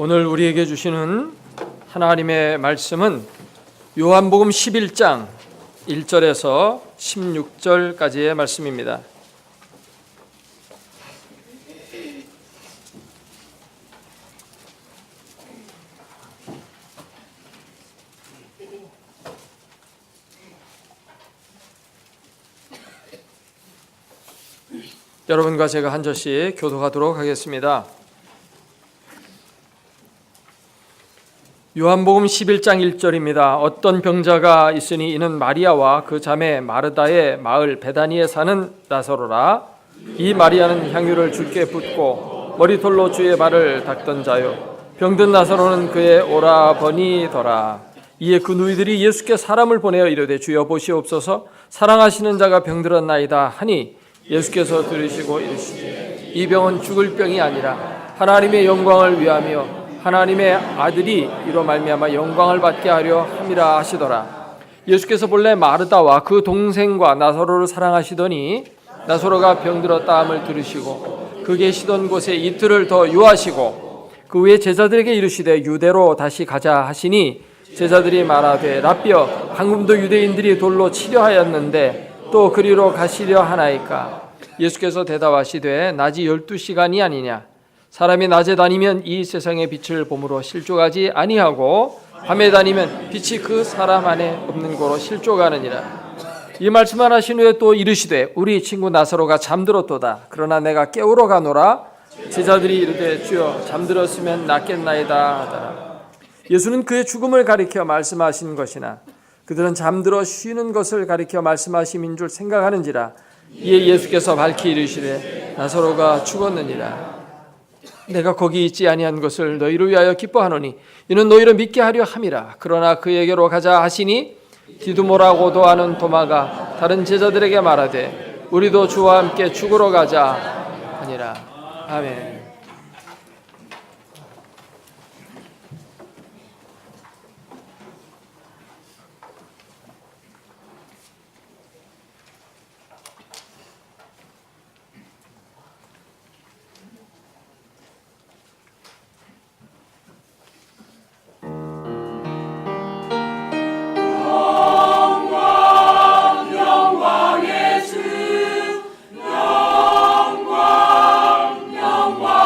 오늘 우리에게 주시는 하나님의 말씀은 요한복음 11장 1절에서 16절까지의 말씀입니다. 여러분과 제가 한 절씩 교독하도록 하겠습니다. 요한복음 11장 1절입니다. 어떤 병자가 있으니 이는 마리아와 그 자매 마르다의 마을 베다니에 사는 나사로라. 이 마리아는 향유를 주께 붓고 머리털로 주의 발을 닦던 자요, 병든 나사로는 그의 오라버니더라. 이에 그 누이들이 예수께 사람을 보내어 이르되 주여 보시옵소서, 사랑하시는 자가 병들었나이다 하니 예수께서 들으시고 이르시되 이 병은 죽을 병이 아니라 하나님의 영광을 위하며 하나님의 아들이 이로 말미암아 영광을 받게 하려 함이라 하시더라. 예수께서 본래 마르다와 그 동생과 나사로를 사랑하시더니 나사로가 병들었다 함을 들으시고 그 계시던 곳에 이틀을 더 유하시고 그 후에 제자들에게 이르시되 유대로 다시 가자 하시니 제자들이 말하되 라삐여, 방금도 유대인들이 돌로 치려 하였는데 또 그리로 가시려 하나이까? 예수께서 대답하시되 낮이 12시간이 아니냐? 사람이 낮에 다니면 이 세상의 빛을 보므로 실족하지 아니하고 밤에 다니면 빛이 그 사람 안에 없는 고로 실족하느니라. 이 말씀을 하신 후에 또 이르시되 우리 친구 나사로가 잠들었도다. 그러나 내가 깨우러 가노라. 제자들이 이르되 주여 잠들었으면 낫겠나이다 하더라. 예수는 그의 죽음을 가리켜 말씀하신 것이나 그들은 잠들어 쉬는 것을 가리켜 말씀하심인 줄 생각하는지라. 이에 예수께서 밝히 이르시되 나사로가 죽었느니라. 내가 거기 있지 아니한 것을 너희를 위하여 기뻐하노니 이는 너희를 믿게 하려 함이라. 그러나 그에게로 가자 하시니 디두모라고도 하는 도마가 다른 제자들에게 말하되 우리도 주와 함께 죽으러 가자 하니라. 아멘. 영광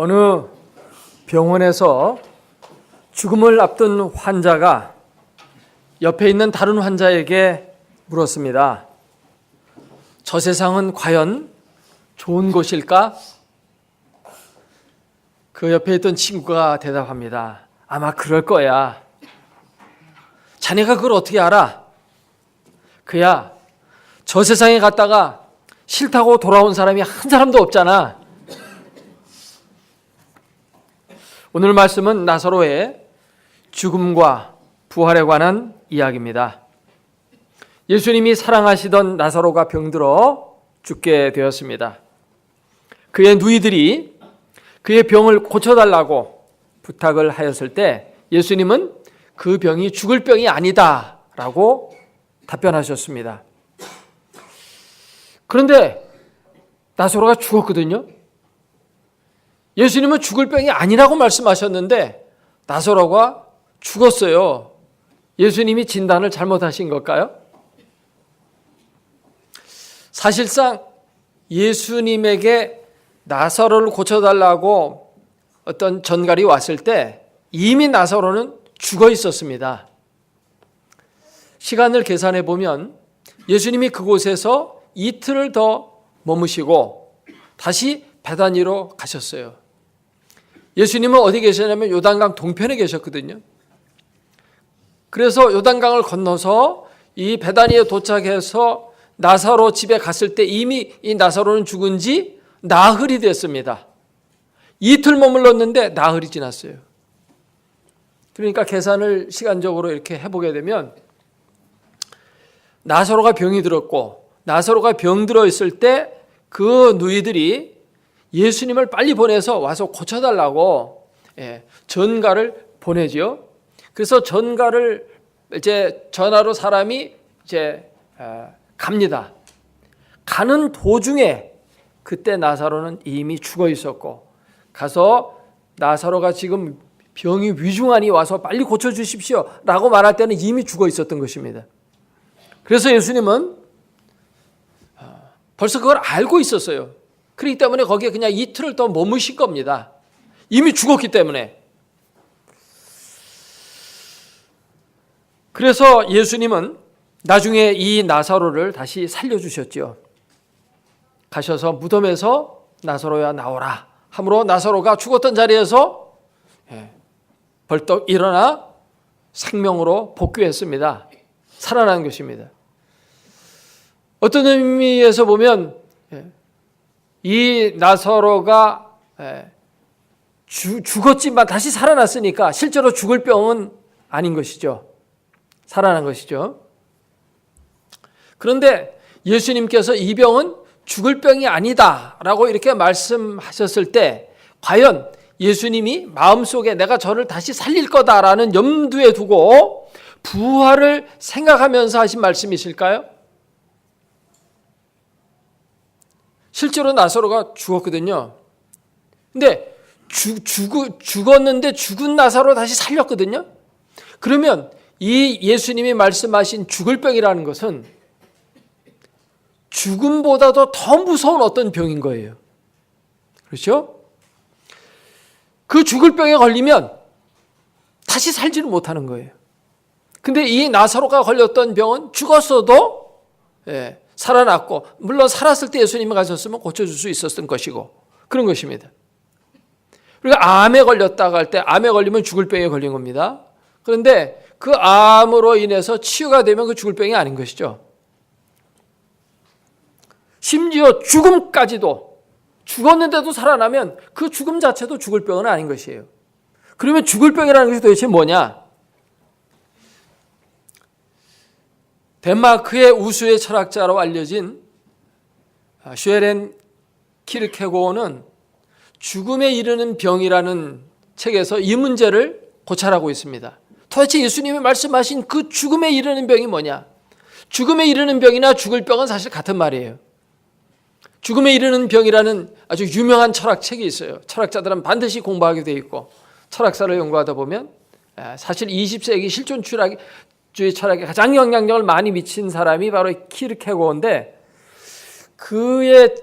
어느 병원에서 죽음을 앞둔 환자가 옆에 있는 다른 환자에게 물었습니다. 저 세상은 과연 좋은 곳일까? 그 옆에 있던 친구가 대답합니다. 아마 그럴 거야. 자네가 그걸 어떻게 알아? 그야 저 세상에 갔다가 싫다고 돌아온 사람이 한 사람도 없잖아. 오늘 말씀은 나사로의 죽음과 부활에 관한 이야기입니다. 예수님이 사랑하시던 나사로가 병들어 죽게 되었습니다. 그의 누이들이 그의 병을 고쳐달라고 부탁을 하였을 때 예수님은 그 병이 죽을 병이 아니다 라고 답변하셨습니다. 그런데 나사로가 죽었거든요. 예수님은 죽을 병이 아니라고 말씀하셨는데 나사로가 죽었어요. 예수님이 진단을 잘못하신 걸까요? 사실상 예수님에게 나사로를 고쳐달라고 어떤 전갈이 왔을 때 이미 나사로는 죽어 있었습니다. 시간을 계산해 보면 예수님이 그곳에서 이틀을 더 머무시고 다시 베다니로 가셨어요. 예수님은 어디 계시냐면 요단강 동편에 계셨거든요. 그래서 요단강을 건너서 이 베다니에 도착해서 나사로 집에 갔을 때 이미 이 나사로는 죽은 지 나흘이 됐습니다. 이틀 머물렀는데 나흘이 지났어요. 그러니까 계산을 시간적으로 이렇게 해보게 되면 나사로가 병이 들었고 나사로가 병들어 있을 때 그 누이들이 예수님을 빨리 보내서 와서 고쳐달라고 전가를 보내죠. 그래서 전가를 이제 전화로 사람이 이제 갑니다. 가는 도중에 그때 나사로는 이미 죽어 있었고 가서 나사로가 지금 병이 위중하니 와서 빨리 고쳐주십시오 라고 말할 때는 이미 죽어 있었던 것입니다. 그래서 예수님은 벌써 그걸 알고 있었어요. 그렇기 때문에 거기에 그냥 이틀을 더 머무신 겁니다. 이미 죽었기 때문에. 그래서 예수님은 나중에 이 나사로를 다시 살려주셨죠. 가셔서 무덤에서 나사로야 나오라 함으로 나사로가 죽었던 자리에서 벌떡 일어나 생명으로 복귀했습니다. 살아난 것입니다. 어떤 의미에서 보면 이 나사로가 죽었지만 다시 살아났으니까 실제로 죽을 병은 아닌 것이죠. 살아난 것이죠. 그런데 예수님께서 이 병은 죽을 병이 아니다 라고 이렇게 말씀하셨을 때 과연 예수님이 마음속에 내가 저를 다시 살릴 거다라는 염두에 두고 부활을 생각하면서 하신 말씀이실까요? 실제로 나사로가 죽었거든요. 근데 죽었는데 죽은 나사로 다시 살렸거든요. 그러면 이 예수님이 말씀하신 죽을 병이라는 것은 죽음보다도 더 무서운 어떤 병인 거예요. 그렇죠? 그 죽을 병에 걸리면 다시 살지는 못하는 거예요. 근데 이 나사로가 걸렸던 병은 죽었어도 살아났고 물론 살았을 때 예수님이 가셨으면 고쳐줄 수 있었던 것이고 그런 것입니다. 우리가 암에 걸렸다고 할 때 암에 걸리면 죽을 병에 걸린 겁니다. 그런데 그 암으로 인해서 치유가 되면 그 죽을 병이 아닌 것이죠. 심지어 죽음까지도 죽었는데도 살아나면 그 죽음 자체도 죽을 병은 아닌 것이에요. 그러면 죽을 병이라는 것이 도대체 뭐냐? 덴마크의 우수의 철학자로 알려진 쉐렌 키르케고어는 죽음에 이르는 병이라는 책에서 이 문제를 고찰하고 있습니다. 도대체 예수님이 말씀하신 그 죽음에 이르는 병이 뭐냐? 죽음에 이르는 병이나 죽을 병은 사실 같은 말이에요. 죽음에 이르는 병이라는 아주 유명한 철학책이 있어요. 철학자들은 반드시 공부하게 돼 있고 철학사를 연구하다 보면 사실 20세기 실존주의 철학에 가장 영향력을 많이 미친 사람이 바로 키르케고어인데 그의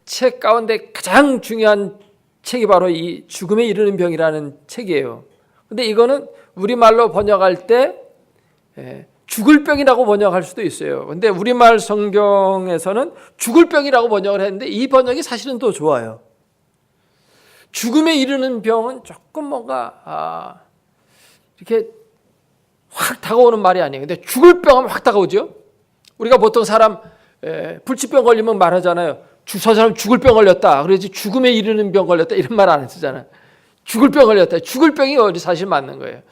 책 가운데 가장 중요한 책이 바로 이 죽음에 이르는 병이라는 책이에요. 근데 이거는 우리말로 번역할 때 죽을 병이라고 번역할 수도 있어요. 근데 우리말 성경에서는 죽을 병이라고 번역을 했는데 이 번역이 사실은 더 좋아요. 죽음에 이르는 병은 조금 뭔가 이렇게 확 다가오는 말이 아니에요. 근데 죽을 병은 확 다가오죠. 우리가 보통 사람 불치병 걸리면 말하잖아요. 저 사람 죽을 병 걸렸다. 그러지 죽음에 이르는 병 걸렸다 이런 말 안 쓰잖아요. 죽을 병 걸렸다. 죽을 병이 사실 맞는 거예요.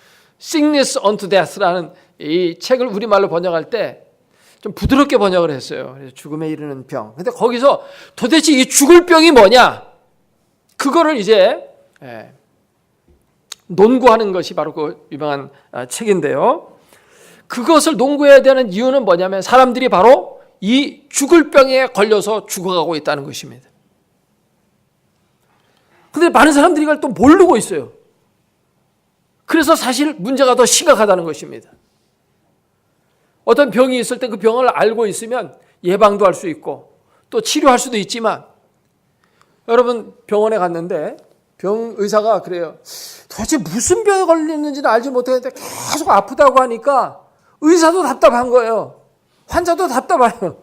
Sickness unto death라는 이 책을 우리말로 번역할 때 좀 부드럽게 번역을 했어요. 그래서 죽음에 이르는 병. 근데 거기서 도대체 이 죽을 병이 뭐냐? 그거를 이제 논구하는 것이 바로 그 유명한 책인데요. 그것을 논구해야 되는 이유는 뭐냐면 사람들이 바로 이 죽을 병에 걸려서 죽어가고 있다는 것입니다. 근데 많은 사람들이 이걸 또 모르고 있어요. 그래서 사실 문제가 더 심각하다는 것입니다. 어떤 병이 있을 때 그 병을 알고 있으면 예방도 할 수 있고 또 치료할 수도 있지만 여러분 병원에 갔는데 의사가 그래요. 도대체 무슨 병에 걸렸는지는 알지 못했는데 계속 아프다고 하니까 의사도 답답한 거예요. 환자도 답답해요.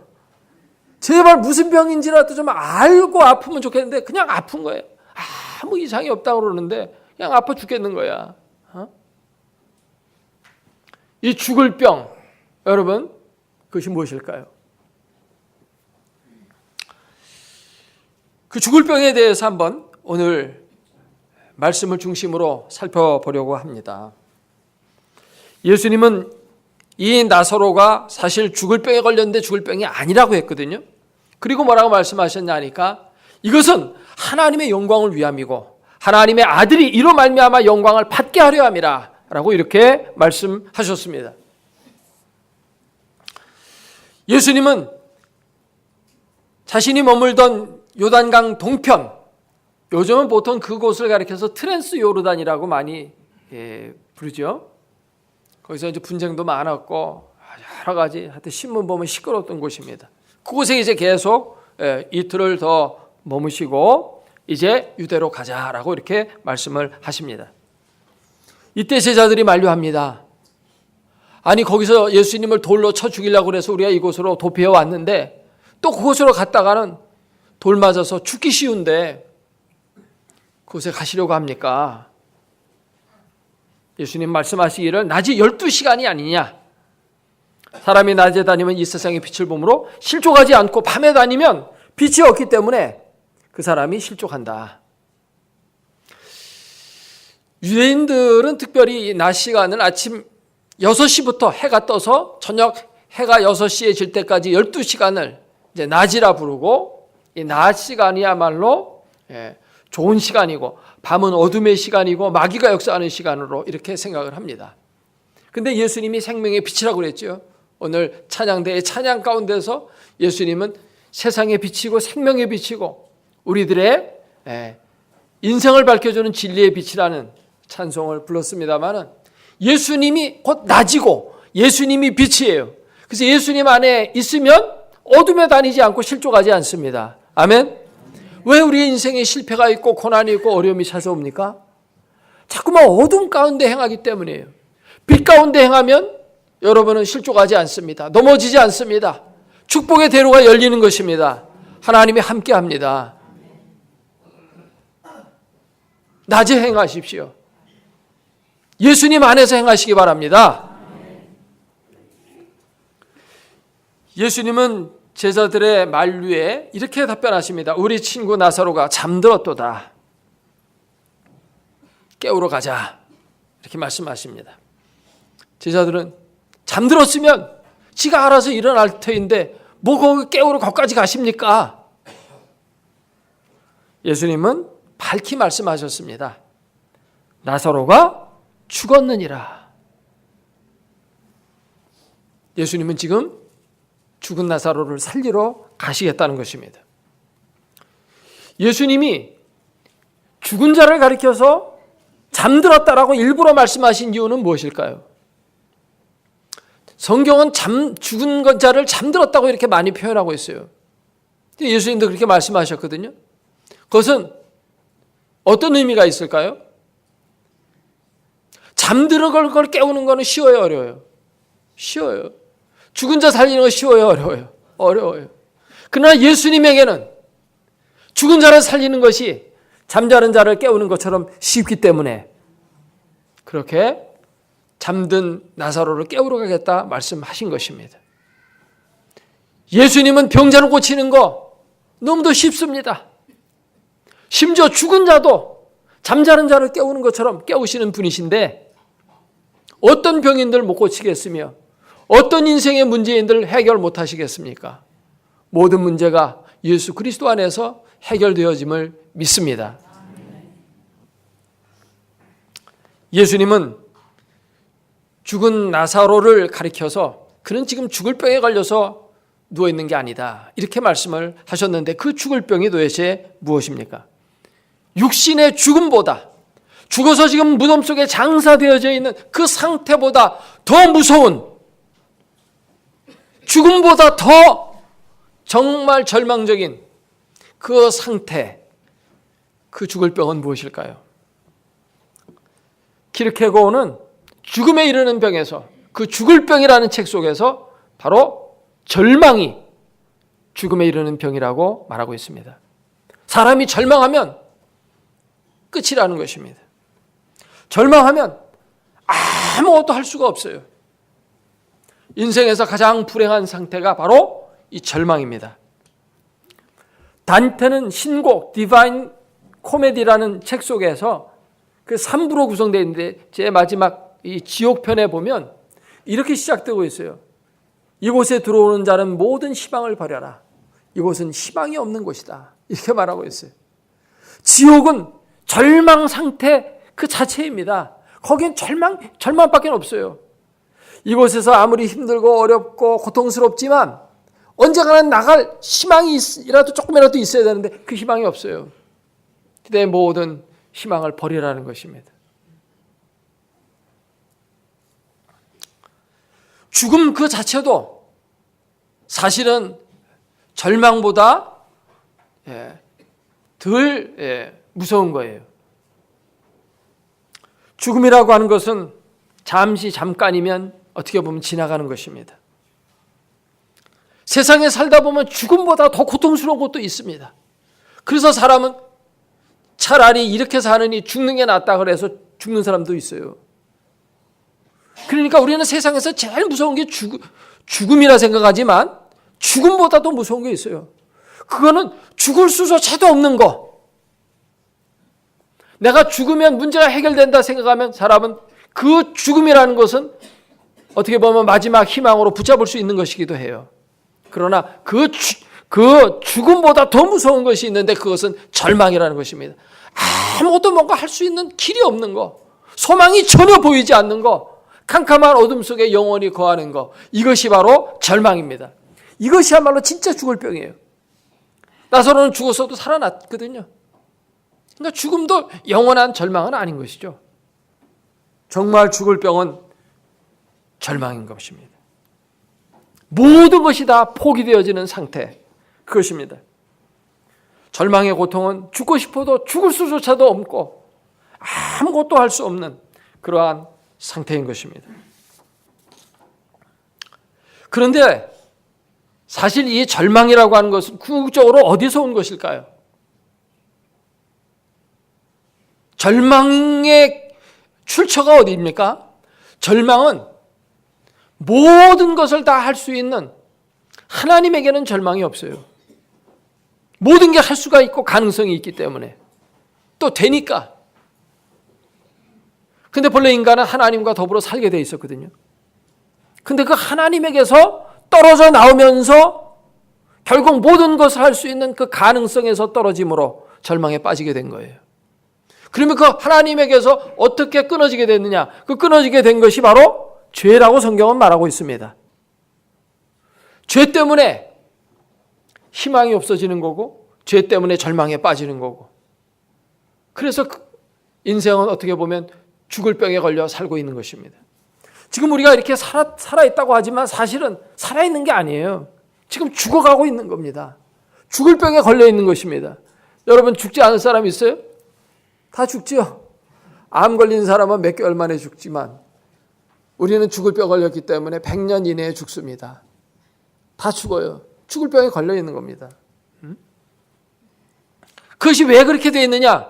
제발 무슨 병인지라도 좀 알고 아프면 좋겠는데 그냥 아픈 거예요. 아무 이상이 없다고 그러는데 그냥 아파 죽겠는 거야. 이 죽을 병, 여러분 그것이 무엇일까요? 그 죽을 병에 대해서 한번 오늘 말씀을 중심으로 살펴보려고 합니다. 예수님은 이 나사로가 사실 죽을 병에 걸렸는데 죽을 병이 아니라고 했거든요. 그리고 뭐라고 말씀하셨냐 하니까 이것은 하나님의 영광을 위함이고 하나님의 아들이 이로 말미암아 영광을 받게 하려 함이라 라고 이렇게 말씀하셨습니다. 예수님은 자신이 머물던 요단강 동편, 요즘은 보통 그곳을 가리켜서 트랜스 요르단이라고 많이 부르죠. 거기서 이제 분쟁도 많았고 여러 가지 하여튼 신문 보면 시끄러웠던 곳입니다. 그곳에 이제 계속 이틀을 더 머무시고 이제 유대로 가자라고 이렇게 말씀을 하십니다. 이때 제자들이 만류합니다. 아니 거기서 예수님을 돌로 쳐 죽이려고 해서 우리가 이곳으로 도피해 왔는데 또 그곳으로 갔다가는 돌 맞아서 죽기 쉬운데 그곳에 가시려고 합니까? 예수님 말씀하시기를 낮이 12시간이 아니냐. 사람이 낮에 다니면 이 세상의 빛을 보므로 실족하지 않고 밤에 다니면 빛이 없기 때문에 그 사람이 실족한다. 유대인들은 특별히 낮 시간을 아침 6시부터 해가 떠서 저녁 해가 6시에 질 때까지 12시간을 이제 낮이라 부르고 이 낮 시간이야말로 좋은 시간이고 밤은 어둠의 시간이고 마귀가 역사하는 시간으로 이렇게 생각을 합니다. 근데 예수님이 생명의 빛이라고 그랬죠. 오늘 찬양대의 찬양 가운데서 예수님은 세상의 빛이고 생명의 빛이고 우리들의 인생을 밝혀주는 진리의 빛이라는 찬송을 불렀습니다마는 예수님이 곧 낮이고 예수님이 빛이에요. 그래서 예수님 안에 있으면 어둠에 다니지 않고 실족하지 않습니다. 아멘. 왜 우리의 인생에 실패가 있고 고난이 있고 어려움이 찾아옵니까? 자꾸만 어둠 가운데 행하기 때문이에요. 빛 가운데 행하면 여러분은 실족하지 않습니다. 넘어지지 않습니다. 축복의 대로가 열리는 것입니다. 하나님이 함께합니다. 낮에 행하십시오. 예수님 안에서 행하시기 바랍니다. 예수님은 제자들의 만류에 이렇게 답변하십니다. 우리 친구 나사로가 잠들었도다. 깨우러 가자. 이렇게 말씀하십니다. 제자들은 잠들었으면 지가 알아서 일어날 터인데 뭐 거기 깨우러 거기까지 가십니까? 예수님은 밝히 말씀하셨습니다. 나사로가 죽었느니라. 예수님은 지금 죽은 나사로를 살리러 가시겠다는 것입니다. 예수님이 죽은 자를 가리켜서 잠들었다라고 일부러 말씀하신 이유는 무엇일까요? 성경은 죽은 자를 잠들었다고 이렇게 많이 표현하고 있어요. 예수님도 그렇게 말씀하셨거든요. 그것은 어떤 의미가 있을까요? 잠드는 걸 깨우는 거는 쉬워요, 어려워요? 쉬워요. 죽은 자 살리는 거 쉬워요, 어려워요? 어려워요. 그러나 예수님에게는 죽은 자를 살리는 것이 잠자는 자를 깨우는 것처럼 쉽기 때문에 그렇게 잠든 나사로를 깨우러 가겠다 말씀하신 것입니다. 예수님은 병자를 고치는 거 너무도 쉽습니다. 심지어 죽은 자도 잠자는 자를 깨우는 것처럼 깨우시는 분이신데 어떤 병인들 못 고치겠으며 어떤 인생의 문제인들 해결 못 하시겠습니까? 모든 문제가 예수 그리스도 안에서 해결되어짐을 믿습니다. 예수님은 죽은 나사로를 가리켜서 그는 지금 죽을 병에 걸려서 누워있는 게 아니다 이렇게 말씀을 하셨는데 그 죽을 병이 도대체 무엇입니까? 육신의 죽음보다 죽어서 지금 무덤 속에 장사되어져 있는 그 상태보다 더 무서운 죽음보다 더 정말 절망적인 그 상태, 그 죽을 병은 무엇일까요? 키르케고어는 죽음에 이르는 병에서 그 죽을 병이라는 책 속에서 바로 절망이 죽음에 이르는 병이라고 말하고 있습니다. 사람이 절망하면 끝이라는 것입니다. 절망하면 아무것도 할 수가 없어요. 인생에서 가장 불행한 상태가 바로 이 절망입니다. 단테는 신곡 디바인 코미디라는 책 속에서 그 3부로 구성되어 있는데 제 마지막 이 지옥편에 보면 이렇게 시작되고 있어요. 이곳에 들어오는 자는 모든 희망을 버려라. 이곳은 희망이 없는 곳이다. 이렇게 말하고 있어요. 지옥은 절망 상태 그 자체입니다. 거긴 절망밖에 없어요. 이곳에서 아무리 힘들고 어렵고 고통스럽지만 언젠가는 나갈 희망이라도 조금이라도 있어야 되는데 그 희망이 없어요. 내 모든 희망을 버리라는 것입니다. 죽음 그 자체도 사실은 절망보다 덜 무서운 거예요. 죽음이라고 하는 것은 잠깐이면 어떻게 보면 지나가는 것입니다. 세상에 살다 보면 죽음보다 더 고통스러운 것도 있습니다. 그래서 사람은 차라리 이렇게 사느니 죽는 게 낫다 그래서 죽는 사람도 있어요. 그러니까 우리는 세상에서 제일 무서운 게 죽음이라 생각하지만 죽음보다도 무서운 게 있어요. 그거는 죽을 수조차도 없는 거. 내가 죽으면 문제가 해결된다 생각하면 사람은 그 죽음이라는 것은 어떻게 보면 마지막 희망으로 붙잡을 수 있는 것이기도 해요. 그러나 그 죽음보다 더 무서운 것이 있는데 그것은 절망이라는 것입니다. 아무것도 뭔가 할 수 있는 길이 없는 거, 소망이 전혀 보이지 않는 거, 캄캄한 어둠 속에 영원히 거하는 거, 이것이 바로 절망입니다. 이것이야말로 진짜 죽을 병이에요. 나사로는 죽었어도 살아났거든요. 그러니까 죽음도 영원한 절망은 아닌 것이죠. 정말 죽을 병은 절망인 것입니다. 모든 것이 다 포기되어지는 상태, 그것입니다. 절망의 고통은 죽고 싶어도 죽을 수조차도 없고 아무것도 할 수 없는 그러한 상태인 것입니다. 그런데 사실 이 절망이라고 하는 것은 궁극적으로 어디서 온 것일까요? 절망의 출처가 어디입니까? 절망은 모든 것을 다 할 수 있는 하나님에게는 절망이 없어요. 모든 게 할 수가 있고 가능성이 있기 때문에 또 되니까. 근데 본래 인간은 하나님과 더불어 살게 돼 있었거든요. 근데 그 하나님에게서 떨어져 나오면서 결국 모든 것을 할 수 있는 그 가능성에서 떨어짐으로 절망에 빠지게 된 거예요. 그러면 그 하나님에게서 어떻게 끊어지게 됐느냐? 그 끊어지게 된 것이 바로 죄라고 성경은 말하고 있습니다. 죄 때문에 희망이 없어지는 거고 죄 때문에 절망에 빠지는 거고, 그래서 인생은 어떻게 보면 죽을 병에 걸려 살고 있는 것입니다. 지금 우리가 이렇게 살아있다고 하지만 사실은 살아있는 게 아니에요. 지금 죽어가고 있는 겁니다. 죽을 병에 걸려 있는 것입니다. 여러분 죽지 않을 사람 있어요? 다 죽지요. 암 걸린 사람은 몇 개월 만에 죽지만 우리는 죽을 병 걸렸기 때문에 100년 이내에 죽습니다. 다 죽어요. 죽을 병에 걸려 있는 겁니다. 그것이 왜 그렇게 되어 있느냐?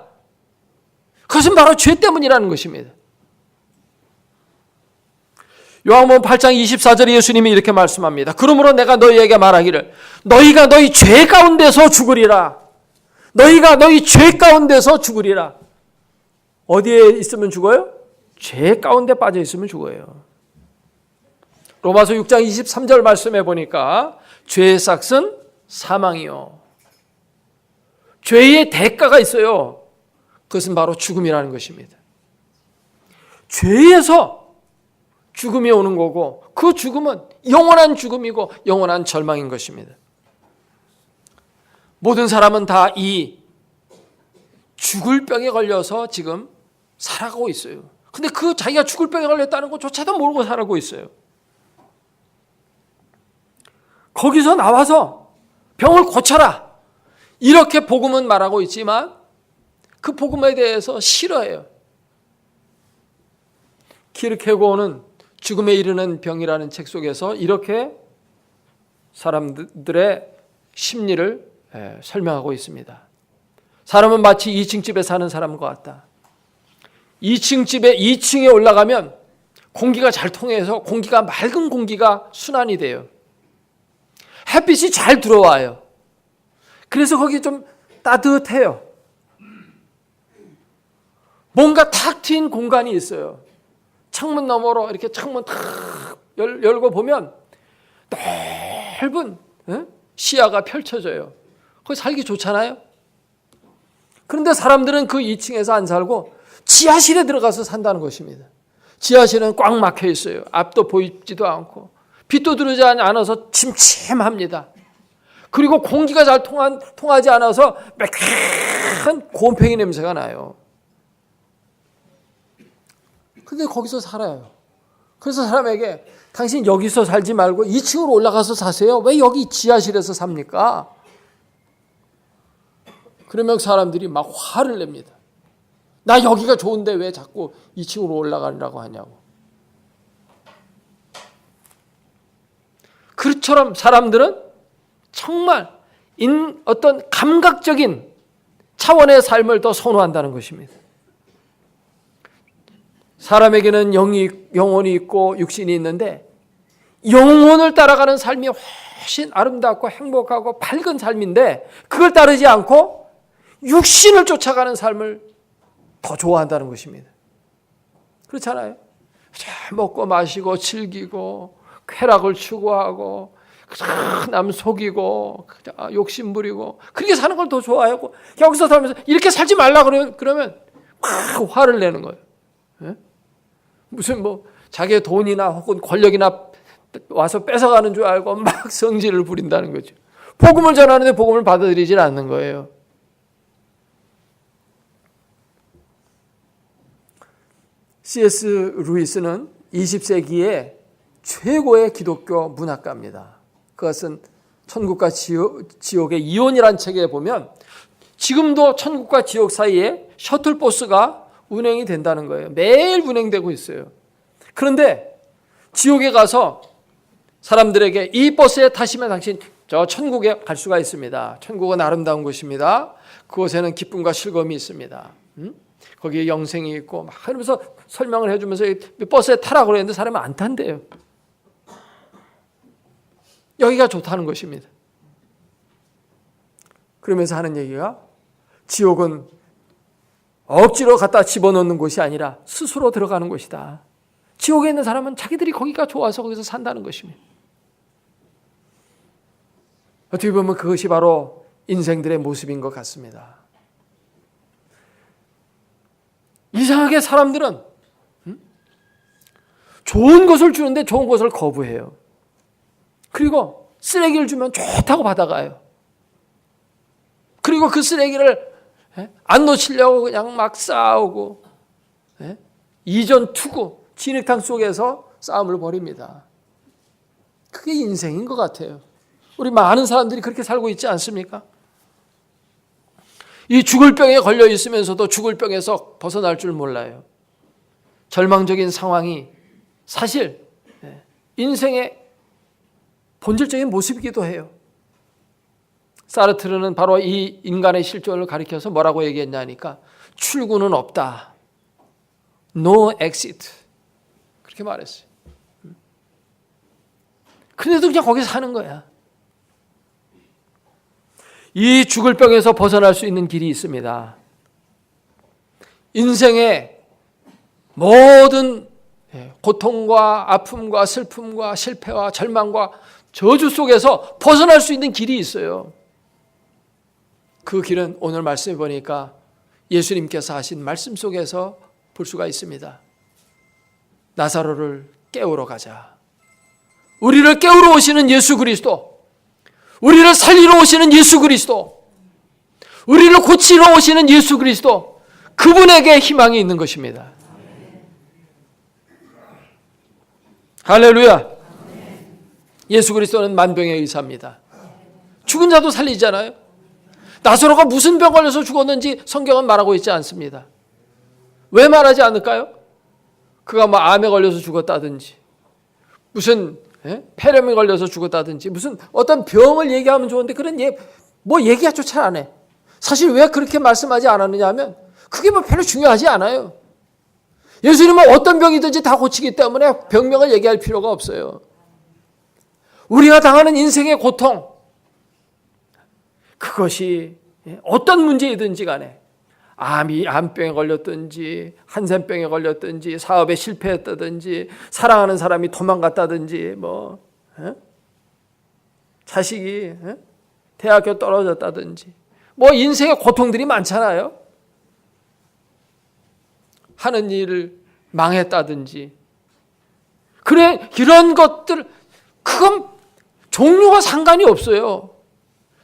그것은 바로 죄 때문이라는 것입니다. 요한복음 8장 24절에 예수님이 이렇게 말씀합니다. 그러므로 내가 너희에게 말하기를 너희가 너희 죄 가운데서 죽으리라. 너희가 너희 죄 가운데서 죽으리라. 어디에 있으면 죽어요? 죄 가운데 빠져 있으면 죽어요. 로마서 6장 23절 말씀해 보니까 죄의 삭은 사망이요. 죄의 대가가 있어요. 그것은 바로 죽음이라는 것입니다. 죄에서 죽음이 오는 거고 그 죽음은 영원한 죽음이고 영원한 절망인 것입니다. 모든 사람은 다 이 죽을 병에 걸려서 지금 살아가고 있어요. 근데 그 자기가 죽을 병에 걸렸다는 것조차도 모르고 살아가고 있어요. 거기서 나와서 병을 고쳐라. 이렇게 복음은 말하고 있지만 그 복음에 대해서 싫어해요. 키르케고어는 죽음에 이르는 병이라는 책 속에서 이렇게 사람들의 심리를 설명하고 있습니다. 사람은 마치 2층 집에 사는 사람과 같다. 2층 집에 2층에 올라가면 공기가 잘 통해서 공기가 맑은 공기가 순환이 돼요. 햇빛이 잘 들어와요. 그래서 거기 좀 따뜻해요. 뭔가 탁 트인 공간이 있어요. 창문 너머로 이렇게 창문 탁 열고 보면 넓은 시야가 펼쳐져요. 거기 살기 좋잖아요. 그런데 사람들은 그 2층에서 안 살고 지하실에 들어가서 산다는 것입니다. 지하실은 꽉 막혀 있어요. 앞도 보이지도 않고 빛도 들어오지 않아서 침침합니다. 그리고 공기가 잘 통하지 않아서 매끈한 곰팡이 냄새가 나요. 근데 거기서 살아요. 그래서 사람에게 당신 여기서 살지 말고 2층으로 올라가서 사세요. 왜 여기 지하실에서 삽니까? 그러면 사람들이 막 화를 냅니다. 나 여기가 좋은데 왜 자꾸 2층으로 올라가려고 하냐고. 그처럼 사람들은 정말 어떤 감각적인 차원의 삶을 더 선호한다는 것입니다. 사람에게는 영혼이 있고 육신이 있는데 영혼을 따라가는 삶이 훨씬 아름답고 행복하고 밝은 삶인데 그걸 따르지 않고 육신을 쫓아가는 삶을 더 좋아한다는 것입니다. 그렇잖아요. 잘 먹고 마시고 즐기고 쾌락을 추구하고 남 속이고 욕심 부리고 그렇게 사는 걸 더 좋아하고 여기서 살면서 이렇게 살지 말라 그러면 막 화를 내는 거예요. 네? 무슨 자기의 돈이나 혹은 권력이나 와서 뺏어가는 줄 알고 막 성질을 부린다는 거죠. 복음을 전하는데 복음을 받아들이질 않는 거예요. C.S. 루이스는 20세기의 최고의 기독교 문학가입니다. 그것은 천국과 지옥의 이혼이라는 책에 보면 지금도 천국과 지옥 사이에 셔틀버스가 운행이 된다는 거예요. 매일 운행되고 있어요. 그런데 지옥에 가서 사람들에게 이 버스에 타시면 당신 저 천국에 갈 수가 있습니다. 천국은 아름다운 곳입니다. 그곳에는 기쁨과 즐거움이 있습니다. 거기에 영생이 있고 막 하면서 설명을 해주면서 버스에 타라고 그랬는데 사람은 안 탄대요. 여기가 좋다는 것입니다. 그러면서 하는 얘기가 지옥은 억지로 갖다 집어넣는 곳이 아니라 스스로 들어가는 곳이다. 지옥에 있는 사람은 자기들이 거기가 좋아서 거기서 산다는 것입니다. 어떻게 보면 그것이 바로 인생들의 모습인 것 같습니다. 이상하게 사람들은 좋은 것을 주는데 좋은 것을 거부해요. 그리고 쓰레기를 주면 좋다고 받아가요. 그리고 그 쓰레기를 안 놓치려고 그냥 막 싸우고 이전 투구 진흙탕 속에서 싸움을 벌입니다. 그게 인생인 것 같아요. 우리 많은 사람들이 그렇게 살고 있지 않습니까? 이 죽을 병에 걸려 있으면서도 죽을 병에서 벗어날 줄 몰라요. 절망적인 상황이 사실 인생의 본질적인 모습이기도 해요. 사르트르는 바로 이 인간의 실존을 가리켜서 뭐라고 얘기했냐니까 출구는 없다. No exit. 그렇게 말했어요. 그런데도 그냥 거기서 사는 거야. 이 죽을 병에서 벗어날 수 있는 길이 있습니다. 인생의 모든 고통과 아픔과 슬픔과 실패와 절망과 저주 속에서 벗어날 수 있는 길이 있어요. 그 길은 오늘 말씀해 보니까 예수님께서 하신 말씀 속에서 볼 수가 있습니다. 나사로를 깨우러 가자. 우리를 깨우러 오시는 예수 그리스도, 우리를 살리러 오시는 예수 그리스도, 우리를 고치러 오시는 예수 그리스도, 그분에게 희망이 있는 것입니다. 할렐루야. 예수 그리스도는 만병의 의사입니다. 죽은 자도 살리잖아요. 나사로가 무슨 병 걸려서 죽었는지 성경은 말하고 있지 않습니다. 왜 말하지 않을까요? 그가 뭐 암에 걸려서 죽었다든지, 무슨 폐렴에 걸려서 죽었다든지, 무슨 어떤 병을 얘기하면 좋은데 그런 뭐 얘기조차 안 해. 사실 왜 그렇게 말씀하지 않았느냐 하면 그게 뭐 별로 중요하지 않아요. 예수님은 어떤 병이든지 다 고치기 때문에 병명을 얘기할 필요가 없어요. 우리가 당하는 인생의 고통, 그것이 어떤 문제이든지 간에 암병에 걸렸든지 한센병에 걸렸든지 사업에 실패했다든지 사랑하는 사람이 도망갔다든지 자식이 대학교 떨어졌다든지 인생의 고통들이 많잖아요. 하는 일을 망했다든지 그래 이런 것들 그건 종류가 상관이 없어요.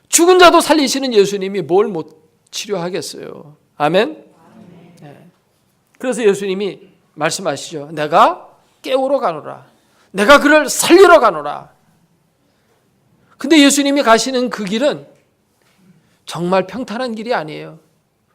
죽은 자도 살리시는 예수님이 뭘 못 치료하겠어요. 아멘. 네. 그래서 예수님이 말씀하시죠. 내가 깨우러 가노라. 내가 그를 살리러 가노라. 근데 예수님이 가시는 그 길은 정말 평탄한 길이 아니에요.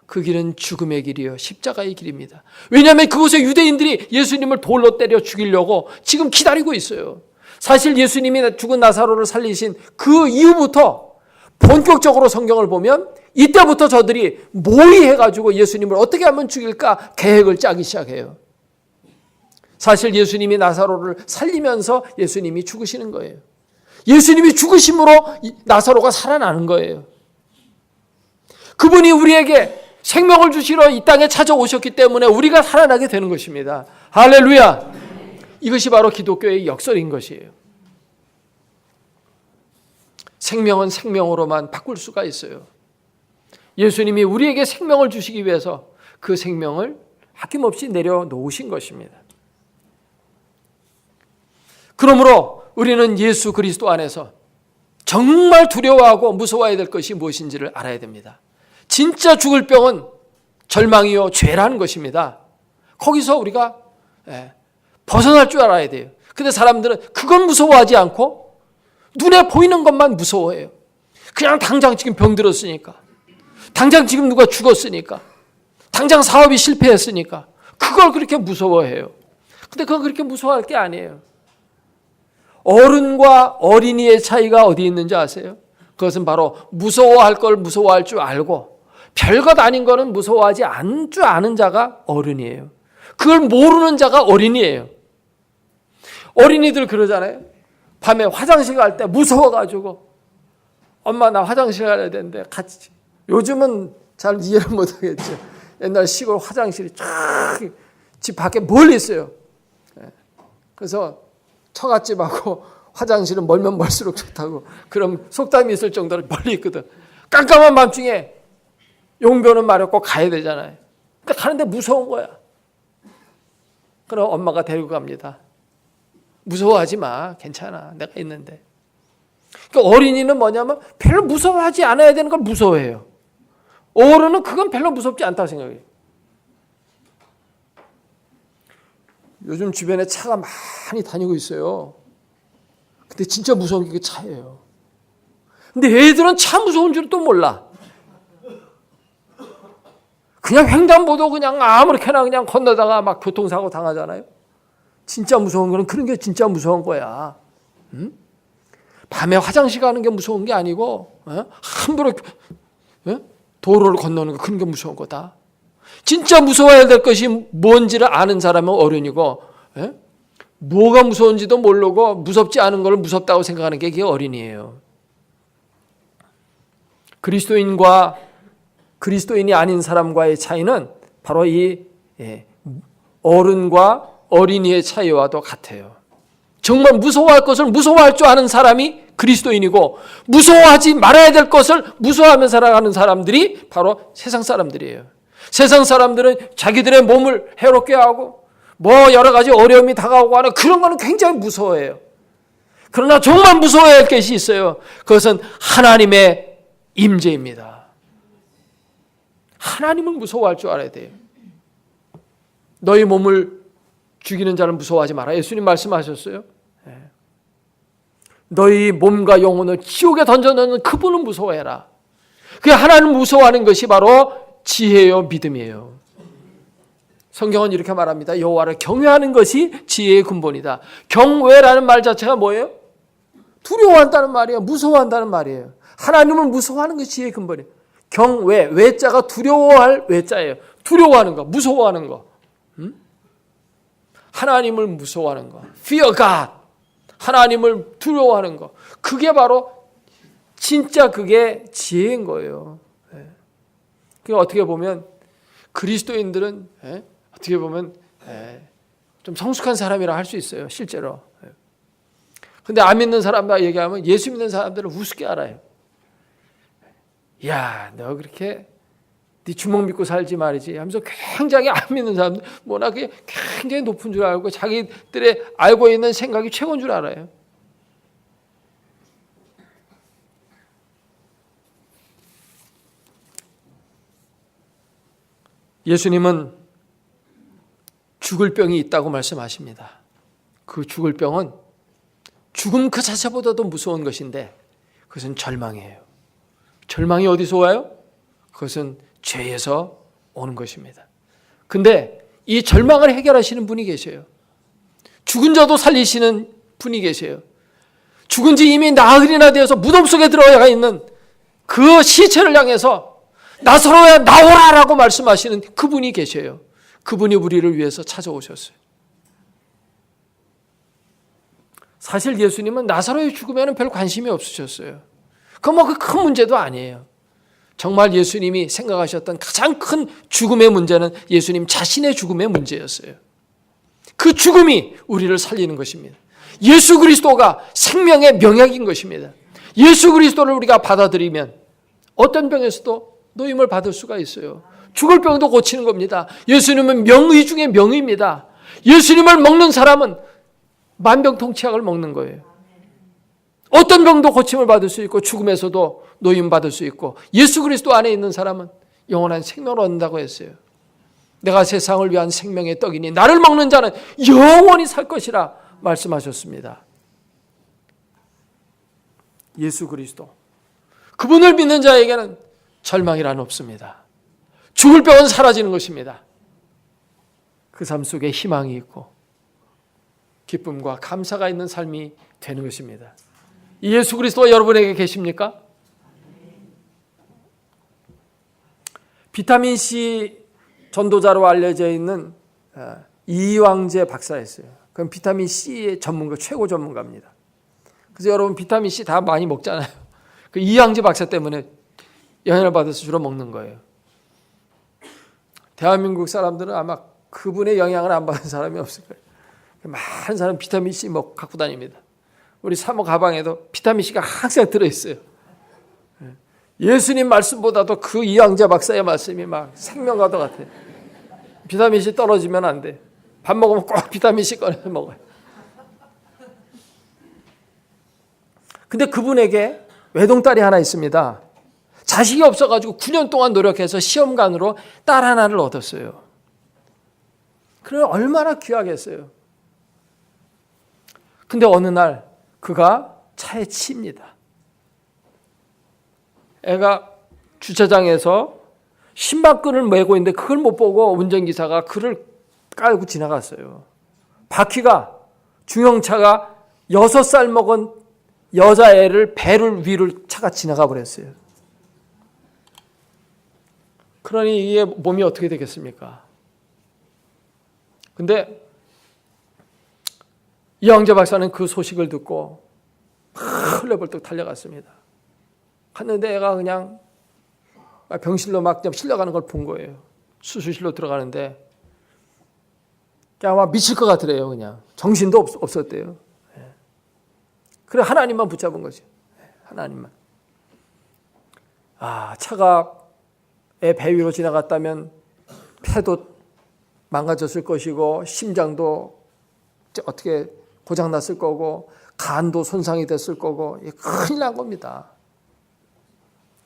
그 길은 죽음의 길이요, 십자가의 길입니다. 왜냐하면 그곳에 유대인들이 예수님을 돌로 때려 죽이려고 지금 기다리고 있어요. 사실 예수님이 죽은 나사로를 살리신 그 이후부터 본격적으로 성경을 보면 이때부터 저들이 모의해가지고 예수님을 어떻게 하면 죽일까 계획을 짜기 시작해요. 사실 예수님이 나사로를 살리면서 예수님이 죽으시는 거예요. 예수님이 죽으심으로 나사로가 살아나는 거예요. 그분이 우리에게 생명을 주시러 이 땅에 찾아오셨기 때문에 우리가 살아나게 되는 것입니다. 할렐루야. 이것이 바로 기독교의 역설인 것이에요. 생명은 생명으로만 바꿀 수가 있어요. 예수님이 우리에게 생명을 주시기 위해서 그 생명을 아낌없이 내려놓으신 것입니다. 그러므로 우리는 예수 그리스도 안에서 정말 두려워하고 무서워해야 될 것이 무엇인지를 알아야 됩니다. 진짜 죽을 병은 절망이요 죄라는 것입니다. 거기서 우리가 벗어날 줄 알아야 돼요. 근데 사람들은 그건 무서워하지 않고 눈에 보이는 것만 무서워해요. 그냥 당장 지금 병 들었으니까, 당장 지금 누가 죽었으니까, 당장 사업이 실패했으니까 그걸 그렇게 무서워해요. 근데 그건 그렇게 무서워할 게 아니에요. 어른과 어린이의 차이가 어디 있는지 아세요? 그것은 바로 무서워할 걸 무서워할 줄 알고 별것 아닌 거는 무서워하지 않을 줄 아는 자가 어른이에요. 그걸 모르는 자가 어린이에요. 어린이들 그러잖아요. 밤에 화장실 갈 때 무서워가지고 엄마 나 화장실 가야 되는데 같이. 요즘은 잘 이해를 못하겠죠. 옛날 시골 화장실이 쫙 집 밖에 멀리 있어요. 그래서 처갓집하고 화장실은 멀면 멀수록 좋다고 그럼 속담이 있을 정도로 멀리 있거든. 깜깜한 밤중에 용변은 마렵고 가야 되잖아요. 근데 가는데 무서운 거야. 그럼 엄마가 데리고 갑니다. 무서워하지 마. 괜찮아. 내가 있는데. 그러니까 어린이는 뭐냐면 별로 무서워하지 않아야 되는 걸 무서워해요. 어른은 그건 별로 무섭지 않다고 생각해요. 요즘 주변에 차가 많이 다니고 있어요. 근데 진짜 무서운 게 그 차예요. 근데 애들은 차 무서운 줄 또 몰라. 그냥 횡단보도 그냥 아무렇게나 그냥 건너다가 막 교통사고 당하잖아요. 진짜 무서운 거는 그런 게 진짜 무서운 거야. 응? 밤에 화장실 가는 게 무서운 게 아니고 함부로 도로를 건너는 거 그런 게 무서운 거다. 진짜 무서워야 될 것이 뭔지를 아는 사람은 어른이고 뭐가 무서운지도 모르고 무섭지 않은 걸 무섭다고 생각하는 게 그게 어린이에요. 그리스도인과 그리스도인이 아닌 사람과의 차이는 바로 이 어른과 어린이의 차이와도 같아요. 정말 무서워할 것을 무서워할 줄 아는 사람이 그리스도인이고 무서워하지 말아야 될 것을 무서워하며 살아가는 사람들이 바로 세상 사람들이에요. 세상 사람들은 자기들의 몸을 해롭게 하고 뭐 여러 가지 어려움이 다가오고 하는 그런 거는 굉장히 무서워해요. 그러나 정말 무서워야 할 것이 있어요. 그것은 하나님의 임재입니다. 하나님을 무서워할 줄 알아야 돼요. 너희 몸을 죽이는 자를 무서워하지 마라. 예수님 말씀하셨어요. 너희 몸과 영혼을 지옥에 던져넣는 그분을 무서워해라. 그 하나님을 무서워하는 것이 바로 지혜요 믿음이에요. 성경은 이렇게 말합니다. 여호와를 경외하는 것이 지혜의 근본이다. 경외라는 말 자체가 뭐예요? 두려워한다는 말이에요. 무서워한다는 말이에요. 하나님을 무서워하는 것이 지혜의 근본이에요. 경외, 외자가 두려워할 외자예요. 두려워하는 거, 무서워하는 거. 하나님을 무서워하는 거. Fear God. 하나님을 두려워하는 거. 그게 바로 진짜 그게 지혜인 거예요. 그 어떻게 보면 그리스도인들은 어떻게 보면 좀 성숙한 사람이라 할 수 있어요. 실제로. 근데 안 믿는 사람과 얘기하면 예수 믿는 사람들을 우습게 알아요. 야, 너 그렇게 네 주먹 믿고 살지 말이지 하면서 굉장히 안 믿는 사람들 뭐나 그게 굉장히 높은 줄 알고 자기들의 알고 있는 생각이 최고인 줄 알아요. 예수님은 죽을 병이 있다고 말씀하십니다. 그 죽을 병은 죽음 그 자체보다도 무서운 것인데 그것은 절망이에요. 절망이 어디서 와요? 그것은 죄에서 오는 것입니다. 근데 이 절망을 해결하시는 분이 계셔요. 죽은 자도 살리시는 분이 계세요. 죽은 지 이미 나흘이나 되어서 무덤 속에 들어가 있는 그 시체를 향해서 나사로야 나오라라고 말씀하시는 그분이 계셔요. 그분이 우리를 위해서 찾아오셨어요. 사실 예수님은 나사로의 죽음에는 별 관심이 없으셨어요. 그건 뭐 그 큰 문제도 아니에요. 정말 예수님이 생각하셨던 가장 큰 죽음의 문제는 예수님 자신의 죽음의 문제였어요. 그 죽음이 우리를 살리는 것입니다. 예수 그리스도가 생명의 명약인 것입니다. 예수 그리스도를 우리가 받아들이면 어떤 병에서도 노임을 받을 수가 있어요. 죽을 병도 고치는 겁니다. 예수님은 명의 중에 명의입니다. 예수님을 먹는 사람은 만병통치약을 먹는 거예요. 어떤 병도 고침을 받을 수 있고 죽음에서도 노임 받을 수 있고 예수 그리스도 안에 있는 사람은 영원한 생명을 얻는다고 했어요. 내가 세상을 위한 생명의 떡이니 나를 먹는 자는 영원히 살 것이라 말씀하셨습니다. 예수 그리스도 그분을 믿는 자에게는 절망이란 없습니다. 죽을 병은 사라지는 것입니다. 그 삶 속에 희망이 있고 기쁨과 감사가 있는 삶이 되는 것입니다. 이 예수 그리스도가 여러분에게 계십니까? 비타민C 전도자로 알려져 있는 이황재 박사였어요. 그럼 비타민C의 전문가, 최고 전문가입니다. 그래서 여러분 비타민C 다 많이 먹잖아요. 그 이황재 박사 때문에 영향을 받아서 주로 먹는 거예요. 대한민국 사람들은 아마 그분의 영향을 안 받은 사람이 없을 거예요. 많은 사람 비타민C 갖고 다닙니다. 우리 사모 가방에도 비타민C가 항상 들어있어요. 예수님 말씀보다도 그 이황재 박사의 말씀이 막 생명과도 같아요. 비타민C 떨어지면 안 돼. 밥 먹으면 꼭 비타민C 꺼내서 먹어요. 근데 그분에게 외동딸이 하나 있습니다. 자식이 없어가지고 9년 동안 노력해서 시험관으로 딸 하나를 얻었어요. 그래 얼마나 귀하겠어요. 근데 어느 날 그가 차에 치입니다. 애가 주차장에서 신발끈을 메고 있는데 그걸 못 보고 운전기사가 그를 깔고 지나갔어요. 바퀴가, 중형차가 6살 먹은 여자애를 배를 위를 차가 지나가 버렸어요. 그러니 이게 몸이 어떻게 되겠습니까? 근데 이영재 박사는 그 소식을 듣고 헐레벌떡 달려갔습니다. 갔는데 애가 그냥 병실로 막 실려가는 걸 본 거예요. 수술실로 들어가는데 그냥 막 미칠 것 같으래요. 그냥 정신도 없었대요. 그래 하나님만 붙잡은 거지. 하나님만. 차가 애 배 위로 지나갔다면 폐도 망가졌을 것이고 심장도 어떻게 고장났을 거고 간도 손상이 됐을 거고 큰일 난 겁니다.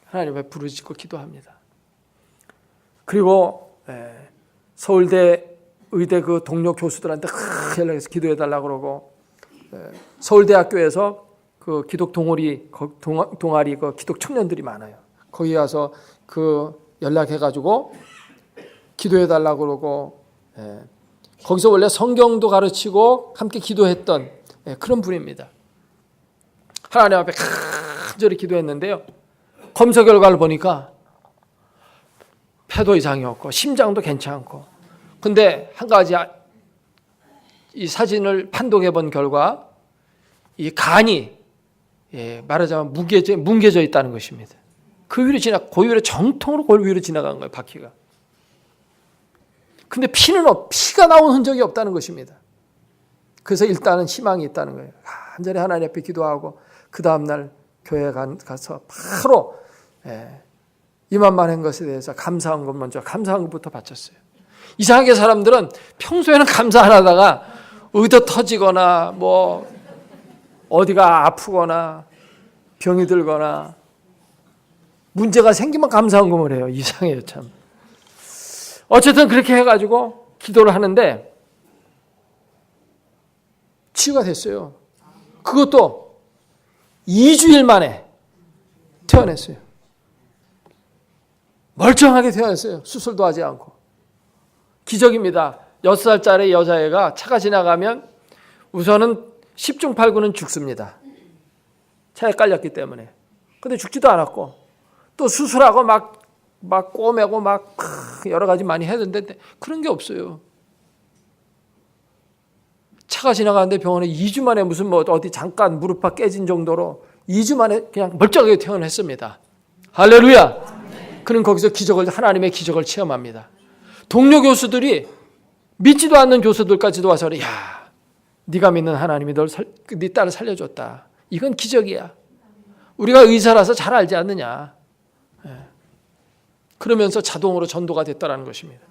하나님 앞에 부르짖고 기도합니다. 그리고 서울대 의대 그 동료 교수들한테 연락해서 기도해달라고 그러고 서울대학교에서 그 기독 동아리 그 기독 청년들이 많아요. 거기 가서 그 연락해가지고 기도해달라고 그러고 거기서 원래 성경도 가르치고 함께 기도했던 그런 분입니다. 하나님 앞에 간절히 기도했는데요. 검사 결과를 보니까 폐도 이상이 없고 심장도 괜찮고, 근데 한 가지 이 사진을 판독해 본 결과 이 간이 말하자면 뭉개져 있다는 것입니다. 그 위로 고위로 정통으로 그 위로 지나간 거예요, 바퀴가. 근데 피가 나온 흔적이 없다는 것입니다. 그래서 일단은 희망이 있다는 거예요. 간절히 하나님 앞에 기도하고 그 다음날 교회에 가서 바로 이만한 것에 대해서 감사한 것부터 바쳤어요. 이상하게 사람들은 평소에는 감사 안 하다가 의도 터지거나 뭐 어디가 아프거나 병이 들거나 문제가 생기면 감사한 것을 해요. 이상해요, 참. 어쨌든 그렇게 해가지고 기도를 하는데 치유가 됐어요. 그것도 2주일 만에 퇴원했어요. 멀쩡하게 퇴원했어요. 수술도 하지 않고. 기적입니다. 6살짜리 여자애가 차가 지나가면 우선은 10중 8구는 죽습니다. 차에 깔렸기 때문에. 근데 죽지도 않았고 또 수술하고 막 꼬매고 막 여러 가지 많이 해야 되는데 그런 게 없어요. 차가 지나가는데 병원에 2주 만에 무슨 어디 잠깐 무릎팍 깨진 정도로 2주 만에 그냥 멀쩡하게 퇴원했습니다. 할렐루야. 그는 거기서 하나님의 기적을 체험합니다. 동료 교수들이 믿지도 않는 교수들까지도 와서 그래, 야, 네가 믿는 하나님이 네 딸을 살려줬다. 이건 기적이야. 우리가 의사라서 잘 알지 않느냐. 그러면서 자동으로 전도가 됐다는 것입니다.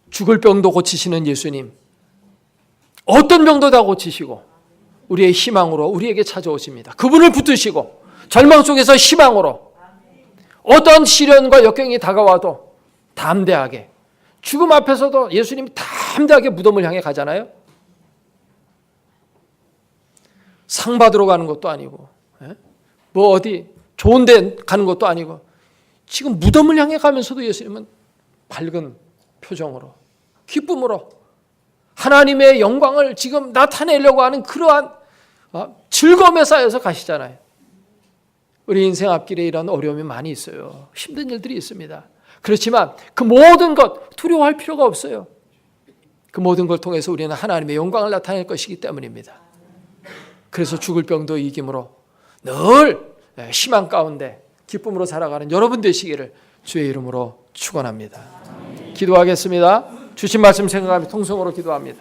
죽을 병도 고치시는 예수님, 어떤 병도 다 고치시고 우리의 희망으로 우리에게 찾아오십니다. 그분을 붙드시고 절망 속에서 희망으로 어떤 시련과 역경이 다가와도 담대하게, 죽음 앞에서도 예수님이 담대하게 무덤을 향해 가잖아요. 상 받으러 가는 것도 아니고 뭐 어디 좋은 데 가는 것도 아니고 지금 무덤을 향해 가면서도 예수님은 밝은 표정으로 기쁨으로 하나님의 영광을 지금 나타내려고 하는 그러한 즐거움에 쌓여서 가시잖아요. 우리 인생 앞길에 이런 어려움이 많이 있어요. 힘든 일들이 있습니다. 그렇지만 그 모든 것 두려워할 필요가 없어요. 그 모든 걸 통해서 우리는 하나님의 영광을 나타낼 것이기 때문입니다. 그래서 죽을 병도 이김으로 늘 희망 가운데 기쁨으로 살아가는 여러분 되시기를 주의 이름으로 축원합니다. 기도하겠습니다. 주신 말씀 생각하며 통성으로 기도합니다.